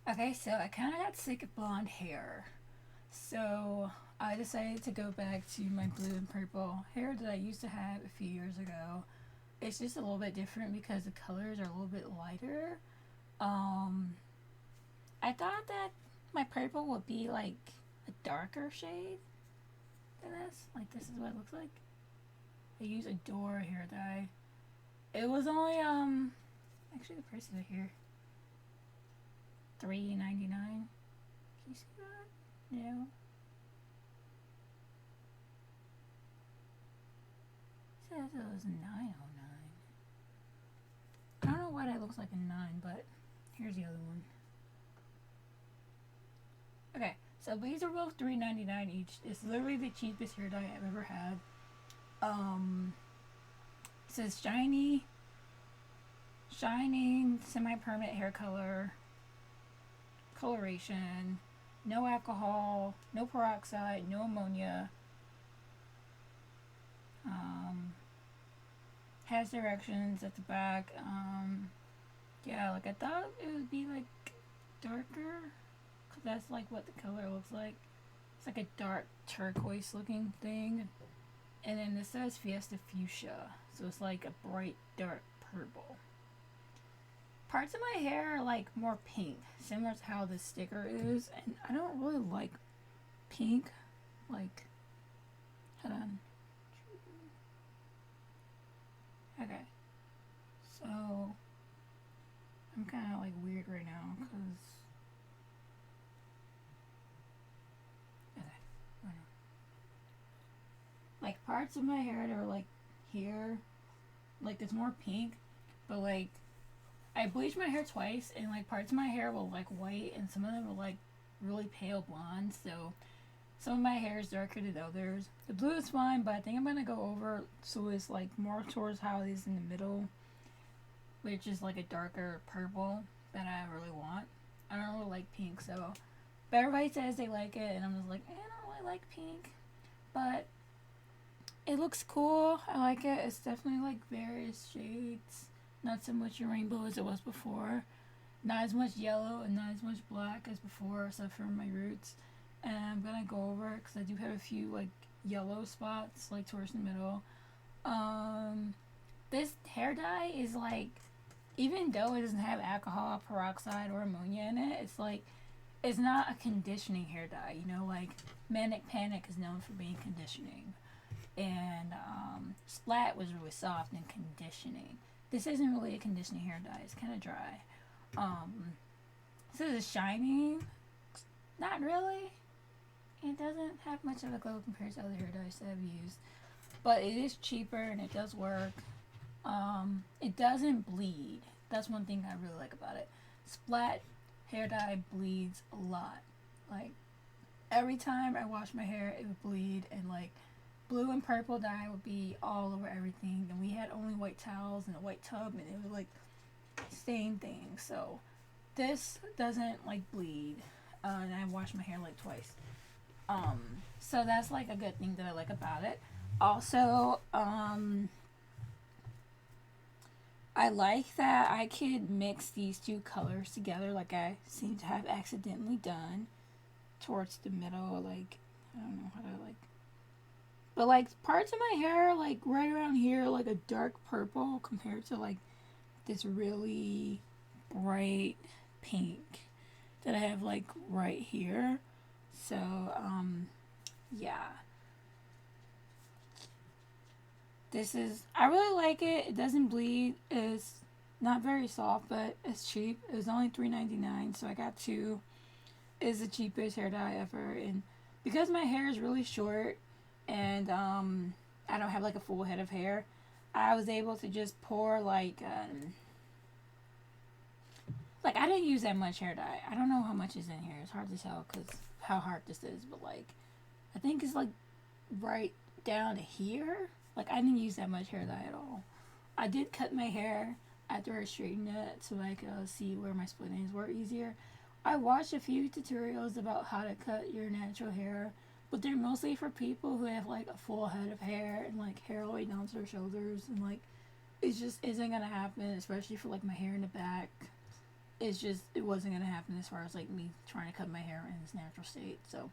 Okay, so I kind of got sick of blonde hair. So I decided to go back to my blue and purple hair that I used to have a few years ago. It's just a little bit different because the colors are a little bit lighter. Um, I thought that my purple would be like a darker shade than this. Like this is what it looks like. I use Adore hair dye. It was only actually the price is here $3.99. Can you see that? No. It says it was $9.09. I don't know why that looks like a 9, but here's the other one. Okay, so these are both $3.99 each. It's literally the cheapest hair dye I've ever had. Um, it says shining, semi-permanent hair color, coloration, no alcohol, no peroxide, no ammonia. Um, has directions at the back. Yeah, like I thought it would be like darker, cause that's like what the color looks like. It's like a dark turquoise looking thing. And then this says Fiesta Fuchsia. So it's like a bright dark purple. Parts of my hair are like more pink, similar to how this sticker is. And I don't really like pink. Like, hold on. Okay. So I'm kind of like weird right now because. Okay. Like parts of my hair that are like here, like it's more pink, but like I bleached my hair twice, and like parts of my hair were like white, and some of them were like really pale blonde. So some of my hair is darker than others. The blue is fine, but I think I'm gonna go over so it's like more towards how it is in the middle, which is like a darker purple that I really want. I don't really like pink, so but everybody says they like it, and I'm just like, I don't really like pink, but it looks cool. I like it. It's definitely like various shades. Not so much a rainbow as it was before. Not as much yellow and not as much black as before, except for my roots. And I'm gonna go over it because I do have a few like yellow spots, like towards the middle. Um, this hair dye is like, even though it doesn't have alcohol, peroxide, or ammonia in it, it's like it's not a conditioning hair dye. You know, like Manic Panic is known for being conditioning, and Splat was really soft and conditioning. This isn't really a conditioning hair dye. It's kind of dry. Um, this is shiny. Not really. It doesn't have much of a glow compared to other hair dyes that I've used, but it is cheaper and it does work. It doesn't bleed. That's one thing I really like about it. Splat hair dye bleeds a lot. Like every time I wash my hair, it would bleed, and like blue and purple dye would be all over everything. And we had only white towels and a white tub, and it was like stain things. So this doesn't like bleed, and I wash my hair like twice. So that's like a good thing that I like about it. Also, I like that I could mix these two colors together, like I seem to have accidentally done towards the middle. Like I don't know how to like, but like parts of my hair, like right around here, like a dark purple compared to like this really bright pink that I have like right here. So yeah, this is, I really like it. It doesn't bleed. It's not very soft, but it's cheap. It was only $3.99, so I got two. It's the cheapest hair dye ever, and because my hair is really short and I don't have like a full head of hair, I was able to just pour like I didn't use that much hair dye. I don't know how much is in here. It's hard to tell because how hard this is, but like I think it's like right down to here. Like I didn't use that much hair dye at all. I did cut my hair after I straightened it so I could see where my split ends were easier. I watched a few tutorials about how to cut your natural hair, but they're mostly for people who have like a full head of hair and like hair all the way down to their shoulders, and like it just isn't gonna happen, especially for like my hair in the back. it's just, it wasn't gonna happen as far as like me trying to cut my hair in its natural state. So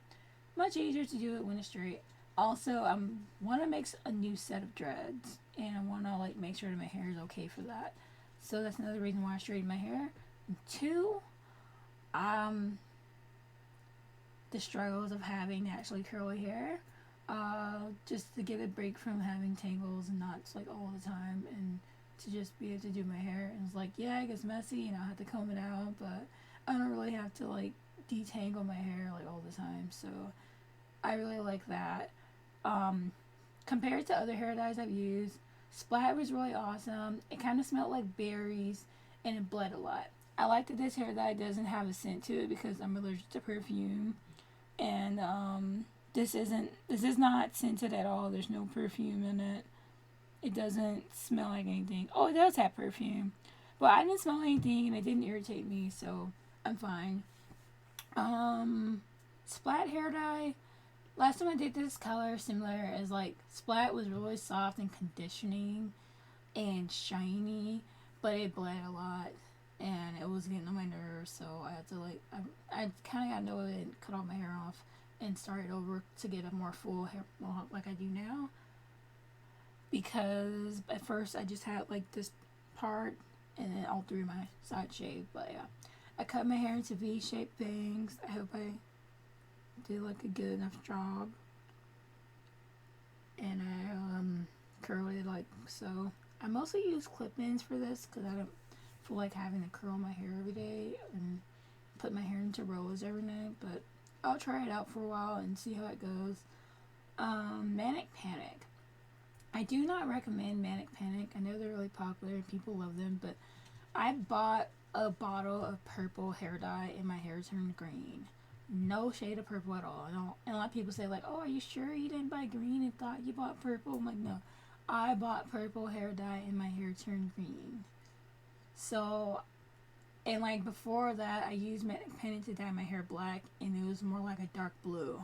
much easier to do it when it's straight. Also, I want to make a new set of dreads, and I want to like make sure that my hair is okay for that. So that's another reason why I straightened my hair. And two, um, the struggles of having actually curly hair. Just to get a break from having tangles and knots like all the time, and to just be able to do my hair. And it's like, yeah, it gets messy and I have to comb it out, but I don't really have to like detangle my hair like all the time. So I really like that. Um, Compared to other hair dyes I've used, Splat was really awesome. It kind of smelled like berries and it bled a lot. I like that this hair dye doesn't have a scent to it because I'm allergic to perfume. And this is not scented at all. There's no perfume in it. It doesn't smell like anything. Oh, it does have perfume. But I didn't smell anything and it didn't irritate me, so I'm fine. Splat hair dye. Last time I did this color, similar as like Splat was really soft and conditioning and shiny, but it bled a lot and it was getting on my nerves. So I had to like I kind of got to know it and cut all my hair off and start over to get a more full hair mohawk like I do now. Because at first I just had like this part and then all three of my side shaved. But yeah, I cut my hair into V-shaped bangs. I hope I did like a good enough job. And I curled it like so. I mostly use clip-ins for this because I don't feel like having to curl my hair every day and put my hair into rollers every night. But I'll try it out for a while and see how it goes. Manic Panic. I do not recommend Manic Panic. I know they're really popular and people love them, but I bought a bottle of purple hair dye and my hair turned green. No shade of purple at all. And a lot of people say like, oh, are you sure you didn't buy green and thought you bought purple? I'm like, no. I bought purple hair dye and my hair turned green. So, and like before that, I used Manic Panic to dye my hair black and it was more like a dark blue.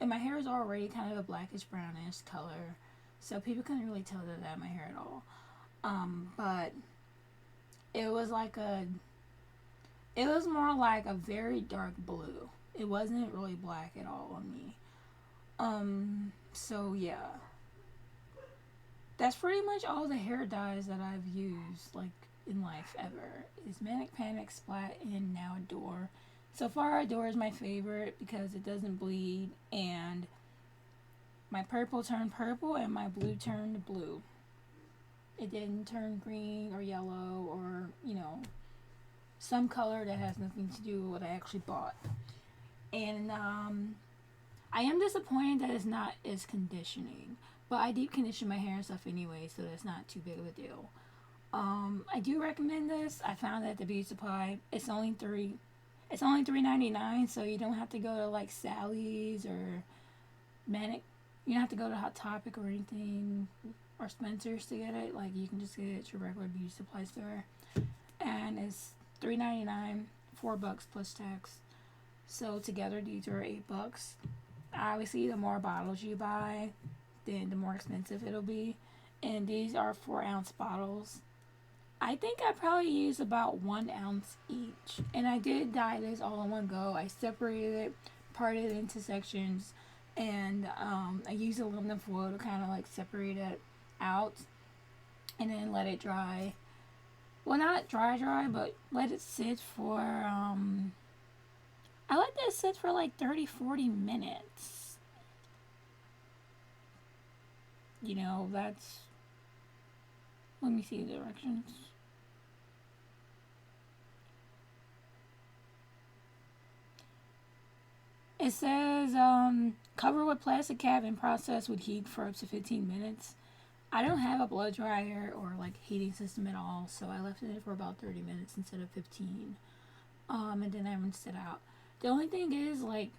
And my hair is already kind of a blackish brownish color. So people couldn't really tell that I had my hair at all. But it was it was more like a very dark blue. It wasn't really black at all on me. So yeah. That's pretty much all the hair dyes that I've used, like, in life ever. Is Manic Panic, Splat, and now Adore. So far, Adore is my favorite because it doesn't bleed, and my purple turned purple, and my blue turned blue. It didn't turn green or yellow or, some color that has nothing to do with what I actually bought. And I am disappointed that it's not as conditioning, but I deep condition my hair and stuff anyway, so that's not too big of a deal. I do recommend this. I found it at the beauty supply. It's only $3.99, so you don't have to go to like Sally's or Manic. You don't have to go to Hot Topic or anything or Spencer's to get it. Like, you can just get it at your regular beauty supply store, and it's $3.99, $4 plus tax. So together these are $8. Obviously, the more bottles you buy, then the more expensive it'll be. And these are 4-ounce bottles. I think I probably used about 1 ounce each. And I did dye this all in one go. I separated it, parted it into sections, and I used aluminum foil to kind of like separate it out, and then let it dry. Well, not dry, but let it sit for I let this sit for like 30-40 minutes. That's... Let me see the directions. It says, cover with plastic cap and process with heat for up to 15 minutes. I don't have a blow dryer or like heating system at all, so I left it in for about 30 minutes instead of 15. And then I rinsed it out. The only thing is, like,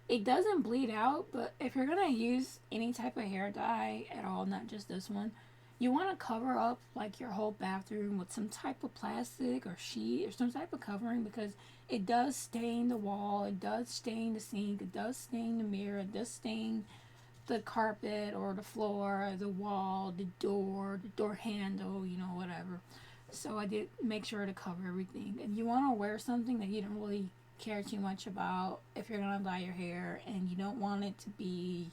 it doesn't bleed out, but if you're gonna use any type of hair dye at all, not just this one, you want to cover up like your whole bathroom with some type of plastic or sheet or some type of covering, because it does stain the wall, it does stain the sink, it does stain the mirror, it does stain the carpet or the floor, the wall, the door handle, whatever. So I did make sure to cover everything. And you want to wear something that you don't really care too much about if you're going to dye your hair, and you don't want it to be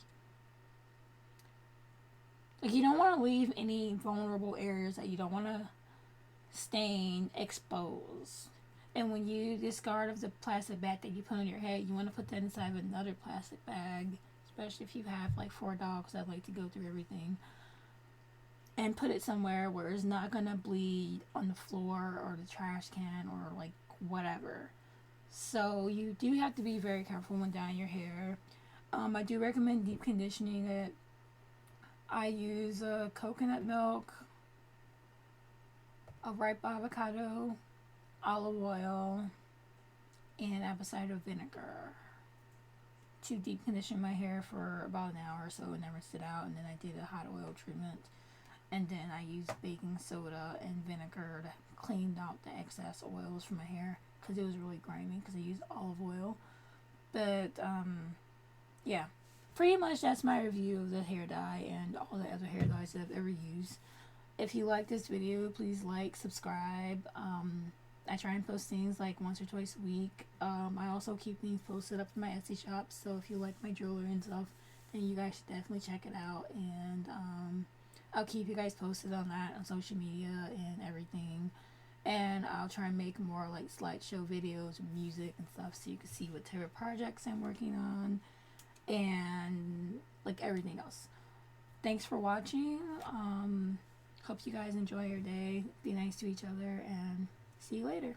like, you don't want to leave any vulnerable areas that you don't want to stain exposed. And when you discard of the plastic bag that you put on your head, you want to put that inside of another plastic bag, especially if you have like 4 dogs that like to go through everything, and put it somewhere where it's not gonna bleed on the floor or the trash can or like whatever. So you do have to be very careful when dyeing your hair. I do recommend deep conditioning it. I use coconut milk, a ripe avocado, olive oil, and apple cider vinegar to deep condition my hair for about an hour or so, and then rinse it out. And then I did a hot oil treatment, and then I used baking soda and vinegar to clean out the excess oils from my hair because it was really grimy because I used olive oil. But yeah, pretty much that's my review of the hair dye and all the other hair dyes that I've ever used. If you like this video, please like, subscribe. I try and post things like once or twice a week. I also keep things posted up in my Etsy shop, so if you like my jewelry and stuff, then you guys should definitely check it out. And I'll keep you guys posted on that on social media and everything. And I'll try and make more like slideshow videos and music and stuff so you can see what type of projects I'm working on and like everything else. Thanks for watching. Hope you guys enjoy your day. Be nice to each other, and see you later.